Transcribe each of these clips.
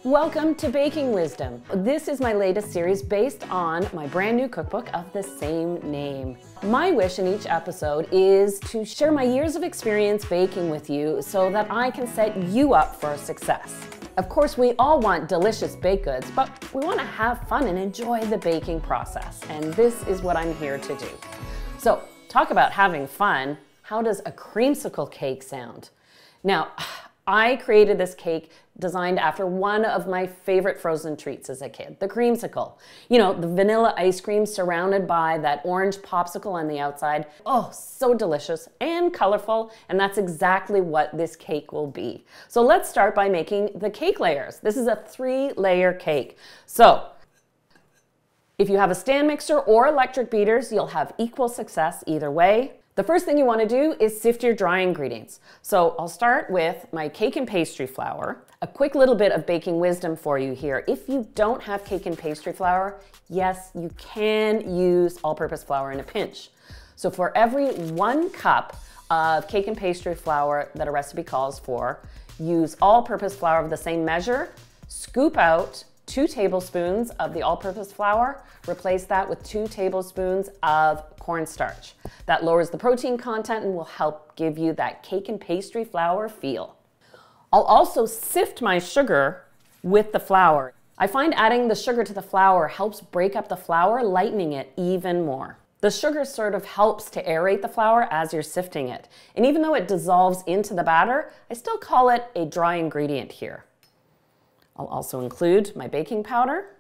Welcome to Baking Wisdom. This is my latest series based on my brand new cookbook of the same name. My wish in each episode is to share my years of experience baking with you so that I can set you up for success. Of course, we all want delicious baked goods, but we want to have fun and enjoy the baking process, and this is what I'm here to do. So, talk about having fun. How does a creamsicle cake sound? Now, I created this cake designed after one of my favorite frozen treats as a kid, the creamsicle. You know, the vanilla ice cream surrounded by that orange popsicle on the outside. Oh, so delicious and colorful, and that's exactly what this cake will be. So let's start by making the cake layers. This is a 3-layer cake. So, if you have a stand mixer or electric beaters, you'll have equal success either way. The first thing you want to do is sift your dry ingredients. So I'll start with my cake and pastry flour. A quick little bit of baking wisdom for you here. If you don't have cake and pastry flour, yes, you can use all-purpose flour in a pinch. So for every 1 cup of cake and pastry flour that a recipe calls for, use all-purpose flour of the same measure, scoop out 2 tablespoons of the all-purpose flour, replace that with 2 tablespoons of cornstarch. That lowers the protein content and will help give you that cake and pastry flour feel. I'll also sift my sugar with the flour. I find adding the sugar to the flour helps break up the flour, lightening it even more. The sugar sort of helps to aerate the flour as you're sifting it. And even though it dissolves into the batter, I still call it a dry ingredient here. I'll also include my baking powder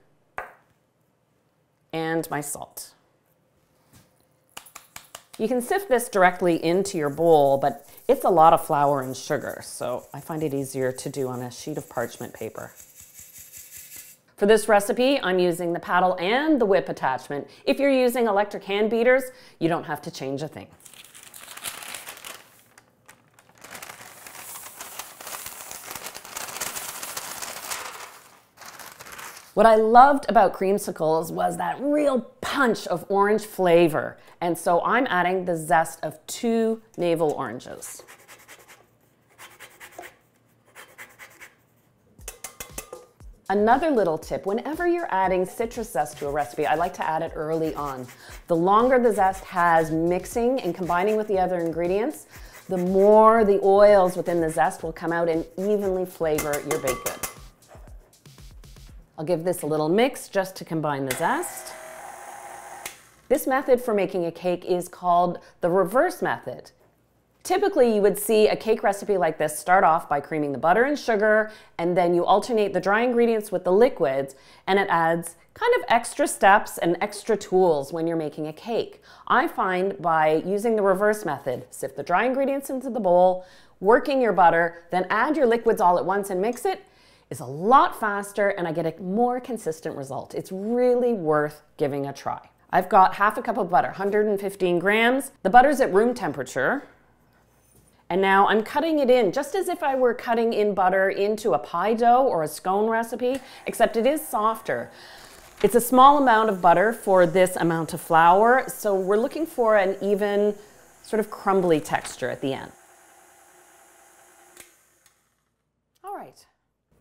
and my salt. You can sift this directly into your bowl, but it's a lot of flour and sugar, so I find it easier to do on a sheet of parchment paper. For this recipe, I'm using the paddle and the whip attachment. If you're using electric hand beaters, you don't have to change a thing. What I loved about creamsicles was that real punch of orange flavor, and so I'm adding the zest of 2 navel oranges. Another little tip, whenever you're adding citrus zest to a recipe, I like to add it early on. The longer the zest has mixing and combining with the other ingredients, the more the oils within the zest will come out and evenly flavor your baked good. I'll give this a little mix just to combine the zest. This method for making a cake is called the reverse method. Typically, you would see a cake recipe like this start off by creaming the butter and sugar, and then you alternate the dry ingredients with the liquids, and it adds kind of extra steps and extra tools when you're making a cake. I find by using the reverse method, sift the dry ingredients into the bowl, working your butter, then add your liquids all at once and mix it, is a lot faster, and I get a more consistent result. It's really worth giving a try. I've got half a cup of butter, 115 grams. The butter's at room temperature. And now I'm cutting it in just as if I were cutting in butter into a pie dough or a scone recipe, except it is softer. It's a small amount of butter for this amount of flour, so we're looking for an even sort of crumbly texture at the end. All right.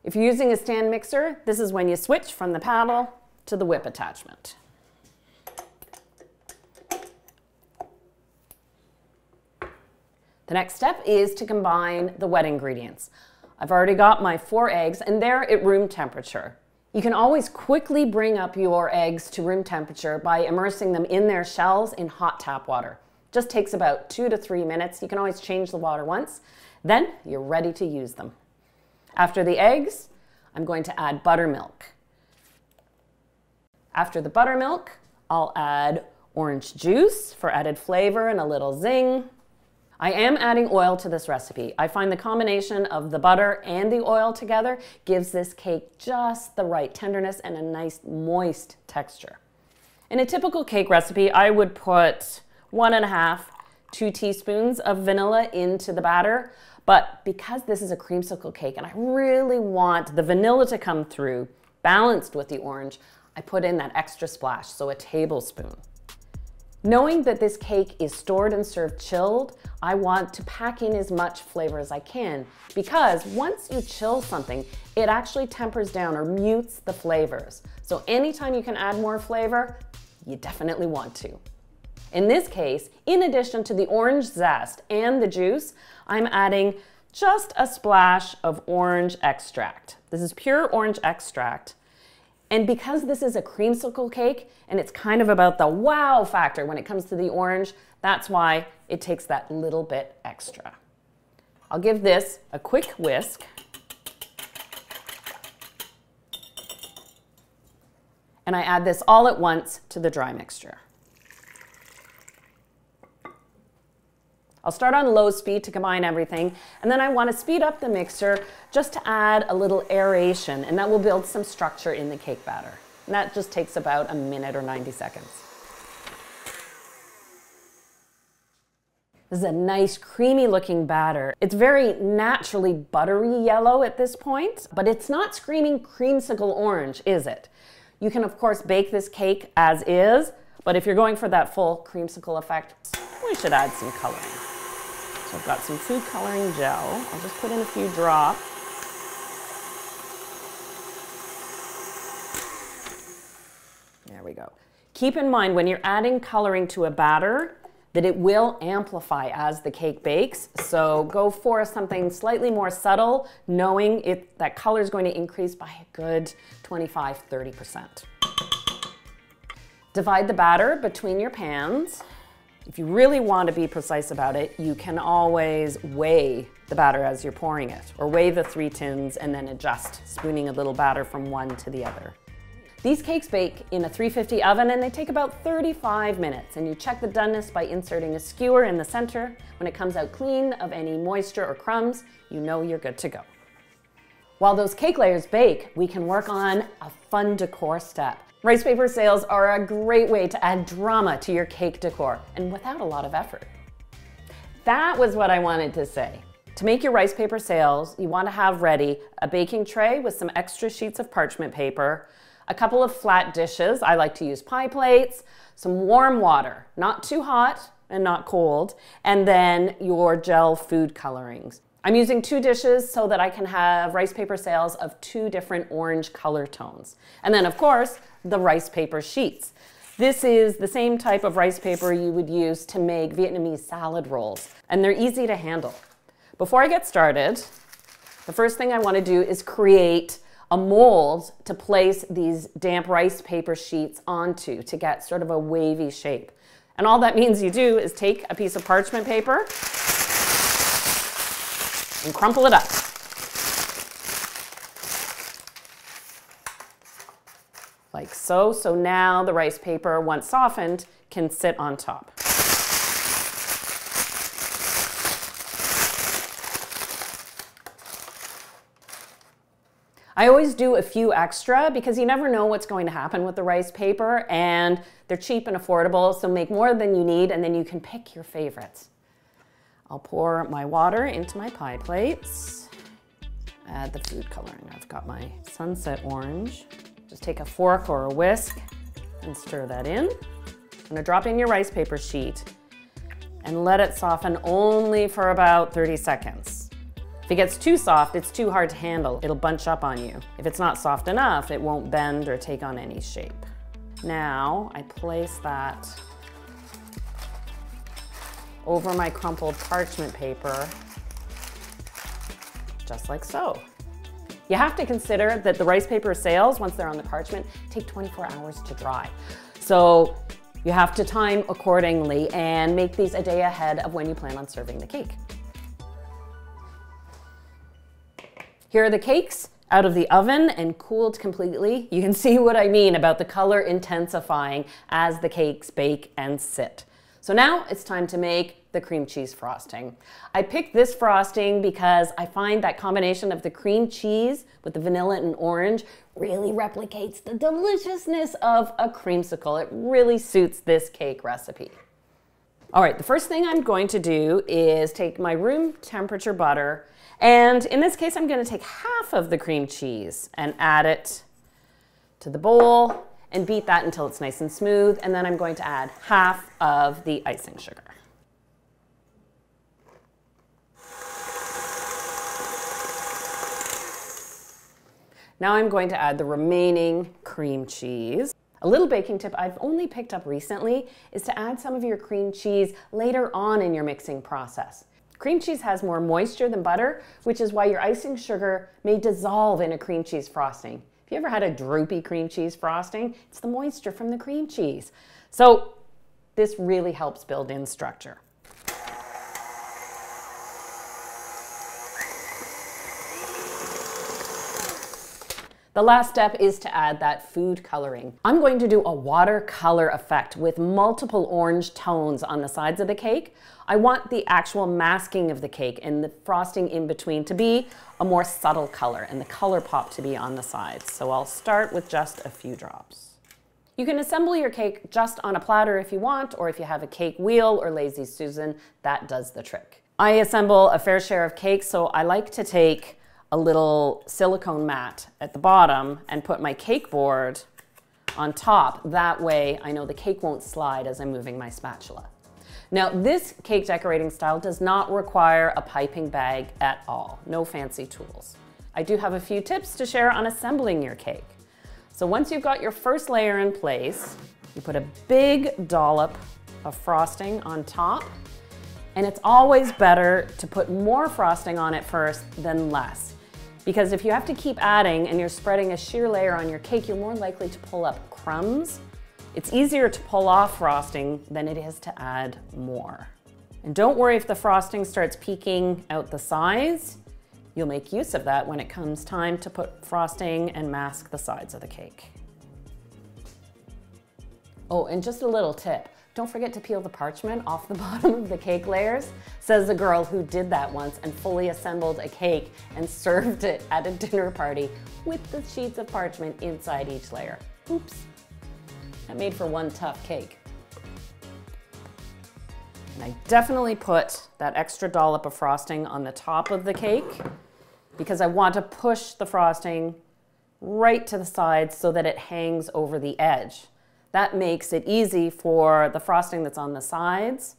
If you're using a stand mixer, this is when you switch from the paddle to the whip attachment. The next step is to combine the wet ingredients. I've already got my 4 eggs and they're at room temperature. You can always quickly bring up your eggs to room temperature by immersing them in their shells in hot tap water. Just takes about 2 to 3 minutes. You can always change the water once. Then you're ready to use them. After the eggs, I'm going to add buttermilk. After the buttermilk, I'll add orange juice for added flavor and a little zing. I am adding oil to this recipe. I find the combination of the butter and the oil together gives this cake just the right tenderness and a nice moist texture. In a typical cake recipe, I would put 1.5 to 2 teaspoons of vanilla into the batter. But because this is a creamsicle cake and I really want the vanilla to come through, balanced with the orange, I put in that extra splash, so a tablespoon. Knowing that this cake is stored and served chilled, I want to pack in as much flavor as I can, because once you chill something, it actually tempers down or mutes the flavors. So anytime you can add more flavor, you definitely want to. In this case, in addition to the orange zest and the juice, I'm adding just a splash of orange extract. This is pure orange extract. And because this is a creamsicle cake, and it's kind of about the wow factor when it comes to the orange, that's why it takes that little bit extra. I'll give this a quick whisk. And I add this all at once to the dry mixture. I'll start on low speed to combine everything, and then I want to speed up the mixer just to add a little aeration, and that will build some structure in the cake batter. And that just takes about a minute or 90 seconds. This is a nice creamy looking batter. It's very naturally buttery yellow at this point, but it's not screaming creamsicle orange, is it? You can of course bake this cake as is, but if you're going for that full creamsicle effect, we should add some coloring. So I've got some food coloring gel. I'll just put in a few drops. There we go. Keep in mind when you're adding coloring to a batter that it will amplify as the cake bakes. So go for something slightly more subtle, knowing that color is going to increase by a good 25–30%. Divide the batter between your pans. If you really want to be precise about it, you can always weigh the batter as you're pouring it, or weigh the 3 tins and then adjust, spooning a little batter from one to the other. These cakes bake in a 350 oven and they take about 35 minutes, and you check the doneness by inserting a skewer in the center. When it comes out clean of any moisture or crumbs, you know you're good to go. While those cake layers bake, we can work on a fun decor step. Rice paper sails are a great way to add drama to your cake decor, and without a lot of effort. That was what I wanted to say. To make your rice paper sails, you want to have ready a baking tray with some extra sheets of parchment paper, a couple of flat dishes, I like to use pie plates, some warm water, not too hot and not cold, and then your gel food colorings. I'm using 2 dishes so that I can have rice paper sails of 2 different orange color tones. And then of course, the rice paper sheets. This is the same type of rice paper you would use to make Vietnamese salad rolls, and they're easy to handle. Before I get started, the first thing I want to do is create a mold to place these damp rice paper sheets onto to get sort of a wavy shape. And all that means you do is take a piece of parchment paper and crumple it up. Like so. So now the rice paper, once softened, can sit on top. I always do a few extra because you never know what's going to happen with the rice paper, and they're cheap and affordable, so make more than you need and then you can pick your favorites. I'll pour my water into my pie plates, add the food coloring. I've got my sunset orange. Just take a fork or a whisk and stir that in. I'm gonna drop in your rice paper sheet and let it soften only for about 30 seconds. If it gets too soft, it's too hard to handle. It'll bunch up on you. If it's not soft enough, it won't bend or take on any shape. Now I place that over my crumpled parchment paper, just like so. You have to consider that the rice paper sails, once they're on the parchment, take 24 hours to dry. So you have to time accordingly and make these a day ahead of when you plan on serving the cake. Here are the cakes out of the oven and cooled completely. You can see what I mean about the color intensifying as the cakes bake and sit. So now it's time to make the cream cheese frosting. I picked this frosting because I find that combination of the cream cheese with the vanilla and orange really replicates the deliciousness of a creamsicle. It really suits this cake recipe. All right, the first thing I'm going to do is take my room temperature butter, and in this case I'm going to take half of the cream cheese and add it to the bowl and beat that until it's nice and smooth. And then I'm going to add half of the icing sugar. Now I'm going to add the remaining cream cheese. A little baking tip I've only picked up recently is to add some of your cream cheese later on in your mixing process. Cream cheese has more moisture than butter, which is why your icing sugar may dissolve in a cream cheese frosting. If you ever had a droopy cream cheese frosting, it's the moisture from the cream cheese. So this really helps build in structure. The last step is to add that food coloring. I'm going to do a watercolor effect with multiple orange tones on the sides of the cake. I want the actual masking of the cake and the frosting in between to be a more subtle color and the color pop to be on the sides. So I'll start with just a few drops. You can assemble your cake just on a platter if you want, or if you have a cake wheel or Lazy Susan, that does the trick. I assemble a fair share of cakes, so I like to take a little silicone mat at the bottom and put my cake board on top. That way I know the cake won't slide as I'm moving my spatula. Now this cake decorating style does not require a piping bag at all. No fancy tools. I do have a few tips to share on assembling your cake. So once you've got your first layer in place, you put a big dollop of frosting on top, and it's always better to put more frosting on it first than less. Because if you have to keep adding and you're spreading a sheer layer on your cake, you're more likely to pull up crumbs. It's easier to pull off frosting than it is to add more. And don't worry if the frosting starts peeking out the sides. You'll make use of that when it comes time to put frosting and mask the sides of the cake. Oh, and just a little tip. Don't forget to peel the parchment off the bottom of the cake layers, says the girl who did that once and fully assembled a cake and served it at a dinner party with the sheets of parchment inside each layer. Oops, that made for one tough cake. And I definitely put that extra dollop of frosting on the top of the cake because I want to push the frosting right to the sides so that it hangs over the edge. That makes it easy for the frosting that's on the sides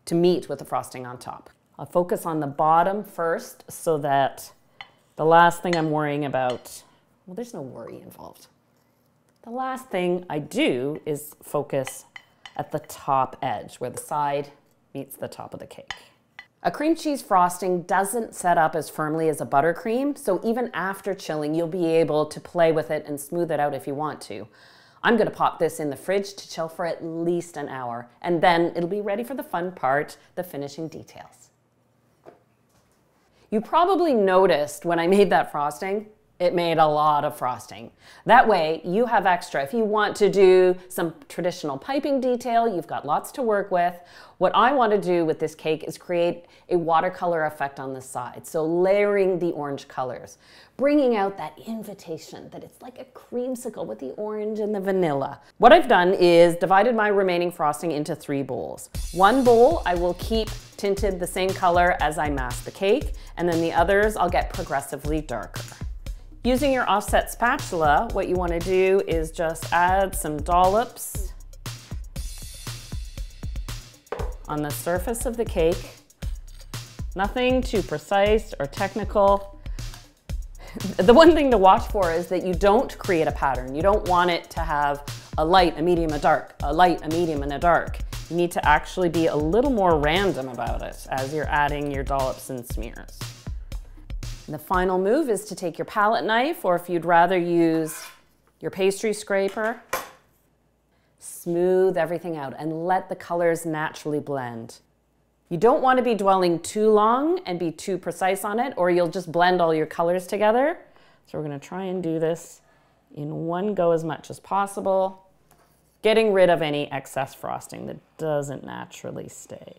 to meet with the frosting on top. I'll focus on the bottom first so that the last thing I'm worrying about, well, there's no worry involved. The last thing I do is focus at the top edge where the side meets the top of the cake. A cream cheese frosting doesn't set up as firmly as a buttercream, so even after chilling, you'll be able to play with it and smooth it out if you want to. I'm gonna pop this in the fridge to chill for at least an hour, and then it'll be ready for the fun part, the finishing details. You probably noticed when I made that frosting, it made a lot of frosting. That way you have extra. If you want to do some traditional piping detail, you've got lots to work with. What I want to do with this cake is create a watercolor effect on the side. So layering the orange colors, bringing out that invitation that it's like a creamsicle with the orange and the vanilla. What I've done is divided my remaining frosting into 3 bowls. One bowl I will keep tinted the same color as I mask the cake, and then the others I'll get progressively darker. Using your offset spatula, what you want to do is just add some dollops on the surface of the cake. Nothing too precise or technical. The one thing to watch for is that you don't create a pattern. You don't want it to have a light, a medium, a dark, a light, a medium, and a dark. You need to actually be a little more random about it as you're adding your dollops and smears. And the final move is to take your palette knife, or if you'd rather use your pastry scraper, smooth everything out and let the colors naturally blend. You don't want to be dwelling too long and be too precise on it, or you'll just blend all your colors together. So we're going to try and do this in one go as much as possible, getting rid of any excess frosting that doesn't naturally stay.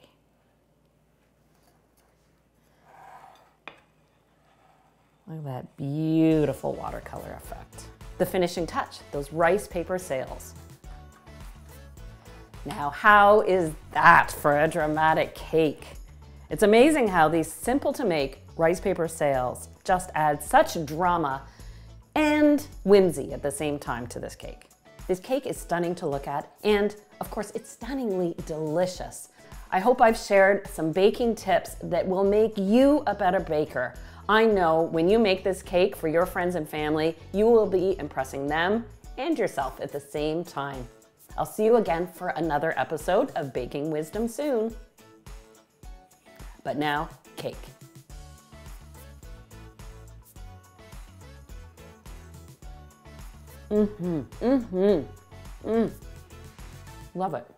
Look at that beautiful watercolor effect. The finishing touch, those rice paper sails. Now, how is that for a dramatic cake? It's amazing how these simple to make rice paper sails just add such drama and whimsy at the same time to this cake. This cake is stunning to look at, and of course, it's stunningly delicious. I hope I've shared some baking tips that will make you a better baker. I know when you make this cake for your friends and family, you will be impressing them and yourself at the same time. I'll see you again for another episode of Baking Wisdom soon. But now, cake. Love it.